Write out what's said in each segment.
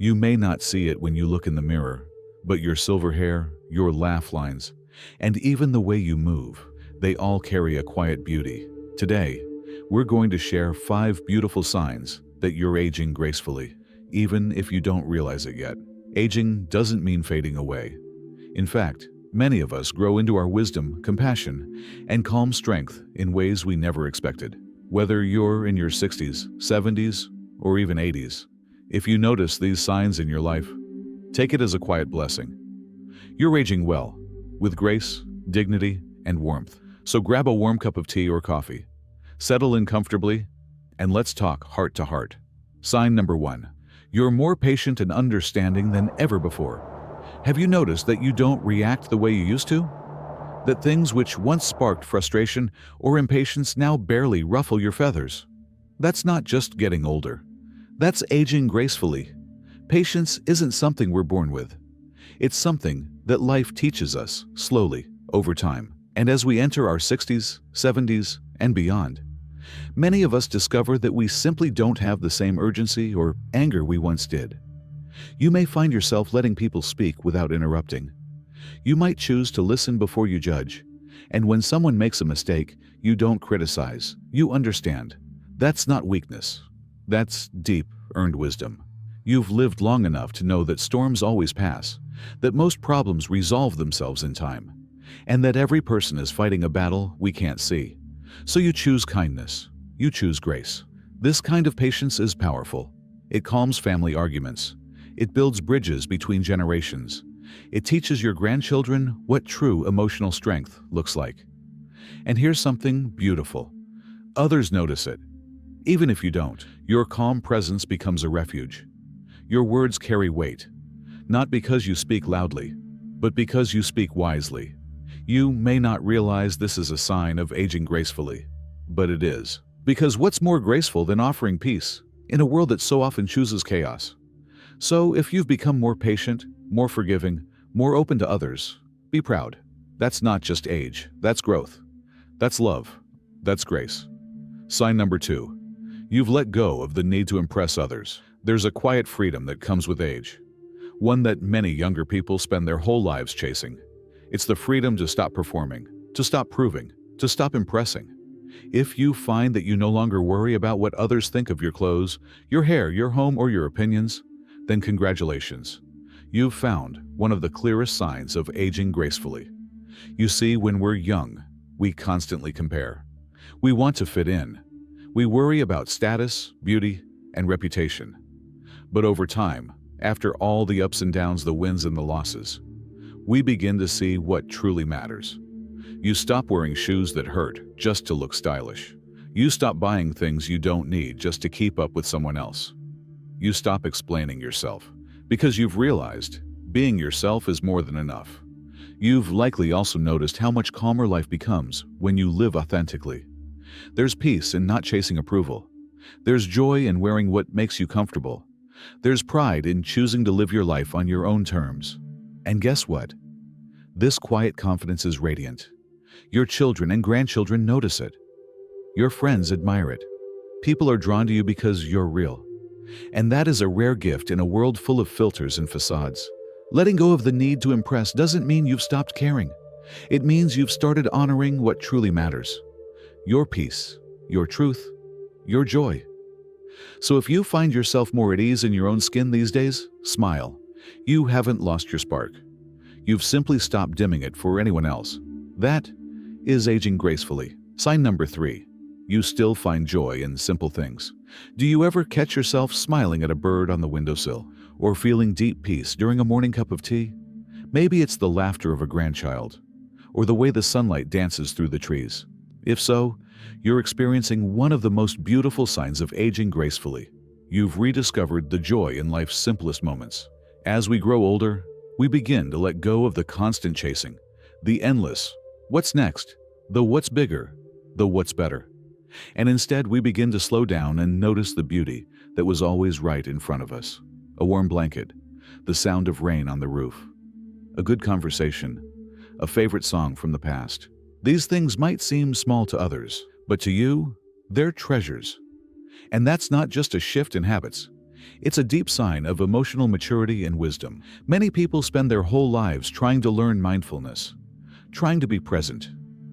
You may not see it when you look in the mirror, but your silver hair, your laugh lines, and even the way you move, they all carry a quiet beauty. Today, we're going to share 5 beautiful signs that you're aging gracefully, even if you don't realize it yet. Aging doesn't mean fading away. In fact, many of us grow into our wisdom, compassion, and calm strength in ways we never expected. Whether you're in your 60s, 70s, or even 80s, if you notice these signs in your life, take it as a quiet blessing. You're aging well, with grace, dignity, and warmth. So grab a warm cup of tea or coffee, settle in comfortably, and let's talk heart to heart. Sign number 1. You're more patient and understanding than ever before. Have you noticed that you don't react the way you used to? That things which once sparked frustration or impatience now barely ruffle your feathers? That's not just getting older. That's aging gracefully. Patience isn't something we're born with. It's something that life teaches us slowly, over time. And as we enter our 60s, 70s, and beyond, many of us discover that we simply don't have the same urgency or anger we once did. You may find yourself letting people speak without interrupting. You might choose to listen before you judge. And when someone makes a mistake, you don't criticize. You understand. That's not weakness. That's deep, earned wisdom. You've lived long enough to know that storms always pass, that most problems resolve themselves in time, and that every person is fighting a battle we can't see. So you choose kindness. You choose grace. This kind of patience is powerful. It calms family arguments. It builds bridges between generations. It teaches your grandchildren what true emotional strength looks like. And here's something beautiful. Others notice it. Even if you don't, your calm presence becomes a refuge. Your words carry weight, not because you speak loudly, but because you speak wisely. You may not realize this is a sign of aging gracefully, but it is. Because what's more graceful than offering peace in a world that so often chooses chaos? So if you've become more patient, more forgiving, more open to others, be proud. That's not just age, that's growth. That's love. That's grace. Sign number 2. You've let go of the need to impress others. There's a quiet freedom that comes with age, one that many younger people spend their whole lives chasing. It's the freedom to stop performing, to stop proving, to stop impressing. If you find that you no longer worry about what others think of your clothes, your hair, your home, or your opinions, then congratulations. You've found one of the clearest signs of aging gracefully. You see, when we're young, we constantly compare. We want to fit in. We worry about status, beauty, and reputation. But over time, after all the ups and downs, the wins and the losses, we begin to see what truly matters. You stop wearing shoes that hurt just to look stylish. You stop buying things you don't need just to keep up with someone else. You stop explaining yourself because you've realized being yourself is more than enough. You've likely also noticed how much calmer life becomes when you live authentically. There's peace in not chasing approval. There's joy in wearing what makes you comfortable. There's pride in choosing to live your life on your own terms. And guess what? This quiet confidence is radiant. Your children and grandchildren notice it. Your friends admire it. People are drawn to you because you're real. And that is a rare gift in a world full of filters and facades. Letting go of the need to impress doesn't mean you've stopped caring. It means you've started honoring what truly matters. Your peace, your truth, your joy. So if you find yourself more at ease in your own skin these days, smile. You haven't lost your spark. You've simply stopped dimming it for anyone else. That is aging gracefully. Sign number 3. You still find joy in simple things. Do you ever catch yourself smiling at a bird on the windowsill, or feeling deep peace during a morning cup of tea? Maybe it's the laughter of a grandchild, or the way the sunlight dances through the trees. If so, you're experiencing one of the most beautiful signs of aging gracefully. You've rediscovered the joy in life's simplest moments. As we grow older, we begin to let go of the constant chasing, the endless what's next, the what's bigger, the what's better. And instead, we begin to slow down and notice the beauty that was always right in front of us. A warm blanket, the sound of rain on the roof, a good conversation, a favorite song from the past. These things might seem small to others, but to you, they're treasures. And that's not just a shift in habits. It's a deep sign of emotional maturity and wisdom. Many people spend their whole lives trying to learn mindfulness, trying to be present.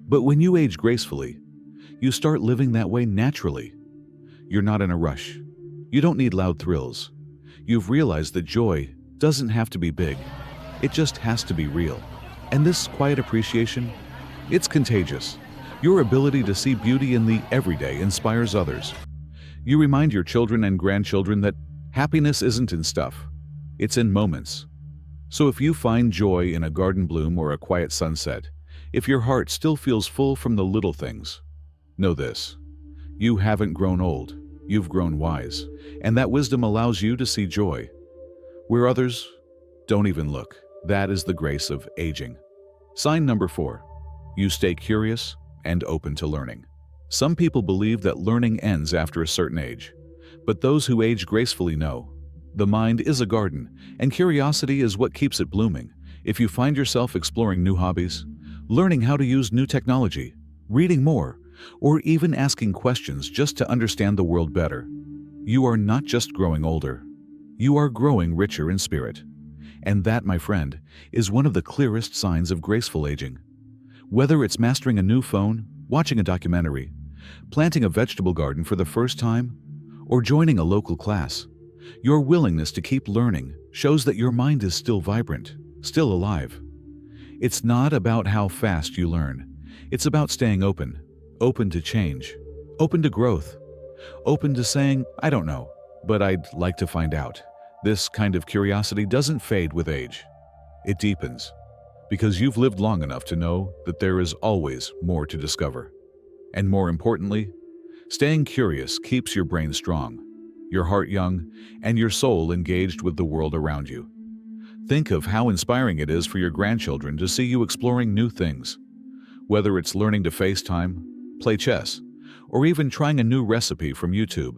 But when you age gracefully, you start living that way naturally. You're not in a rush. You don't need loud thrills. You've realized that joy doesn't have to be big. It just has to be real. And this quiet appreciation, it's contagious. Your ability to see beauty in the everyday inspires others. You remind your children and grandchildren that happiness isn't in stuff, it's in moments. So if you find joy in a garden bloom or a quiet sunset, if your heart still feels full from the little things, know this: you haven't grown old, you've grown wise, and that wisdom allows you to see joy where others don't even look. That is the grace of aging. Sign number 4. You stay curious and open to learning. Some people believe that learning ends after a certain age, but those who age gracefully know the mind is a garden, and curiosity is what keeps it blooming. If you find yourself exploring new hobbies, learning how to use new technology, reading more, or even asking questions just to understand the world better, you are not just growing older, you are growing richer in spirit. And that, my friend, is one of the clearest signs of graceful aging. Whether it's mastering a new phone, watching a documentary, planting a vegetable garden for the first time, or joining a local class, your willingness to keep learning shows that your mind is still vibrant, still alive. It's not about how fast you learn. It's about staying open, open to change, open to growth, open to saying, I don't know, but I'd like to find out. This kind of curiosity doesn't fade with age. It deepens, because you've lived long enough to know that there is always more to discover. And more importantly, staying curious keeps your brain strong, your heart young, and your soul engaged with the world around you. Think of how inspiring it is for your grandchildren to see you exploring new things. Whether it's learning to FaceTime, play chess, or even trying a new recipe from YouTube,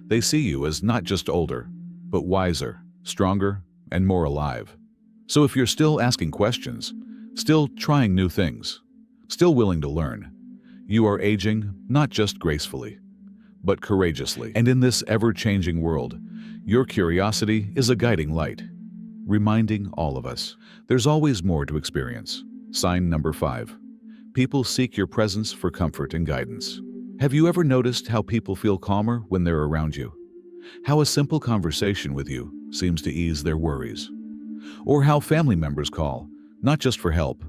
they see you as not just older, but wiser, stronger, and more alive. So if you're still asking questions, still trying new things, still willing to learn, you are aging not just gracefully, but courageously. And in this ever-changing world, your curiosity is a guiding light, reminding all of us there's always more to experience. Sign number 5. People seek your presence for comfort and guidance. Have you ever noticed how people feel calmer when they're around you? How a simple conversation with you seems to ease their worries? Or how family members call, not just for help,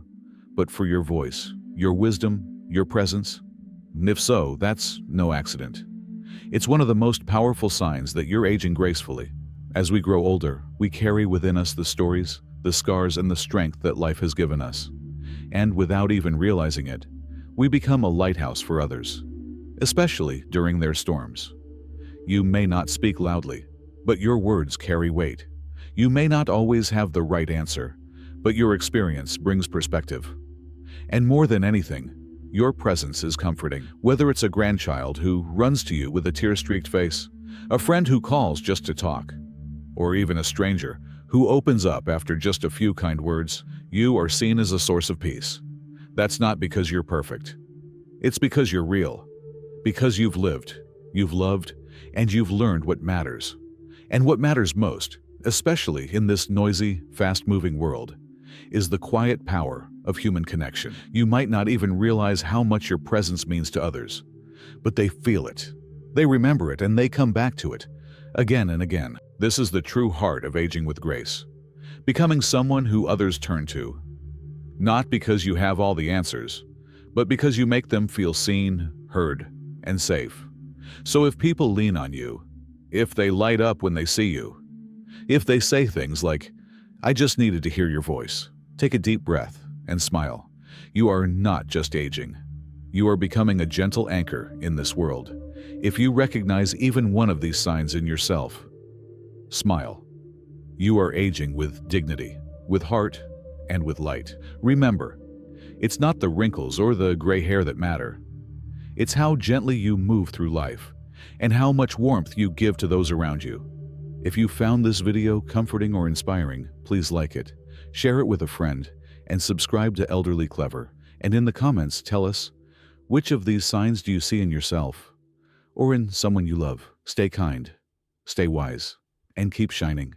but for your voice, your wisdom, your presence? And if so, that's no accident. It's one of the most powerful signs that you're aging gracefully. As we grow older, we carry within us the stories, the scars, and the strength that life has given us. And without even realizing it, we become a lighthouse for others, especially during their storms. You may not speak loudly, but your words carry weight. You may not always have the right answer, but your experience brings perspective. And more than anything, your presence is comforting. Whether it's a grandchild who runs to you with a tear-streaked face, a friend who calls just to talk, or even a stranger who opens up after just a few kind words, you are seen as a source of peace. That's not because you're perfect. It's because you're real. Because you've lived, you've loved, and you've learned what matters. And what matters most, especially in this noisy, fast-moving world, is the quiet power of human connection. You might not even realize how much your presence means to others, but they feel it. They remember it, and they come back to it again and again. This is the true heart of aging with grace, becoming someone who others turn to, not because you have all the answers, but because you make them feel seen, heard, and safe. So if people lean on you, if they light up when they see you, if they say things like, I just needed to hear your voice, take a deep breath and smile, you are not just aging. You are becoming a gentle anchor in this world. If you recognize even one of these signs in yourself, smile. You are aging with dignity, with heart, and with light. Remember, it's not the wrinkles or the gray hair that matter. It's how gently you move through life and how much warmth you give to those around you. If you found this video comforting or inspiring, please like it, share it with a friend, and subscribe to Elderlyclever. And in the comments, tell us, which of these signs do you see in yourself or in someone you love? Stay kind, stay wise, and keep shining.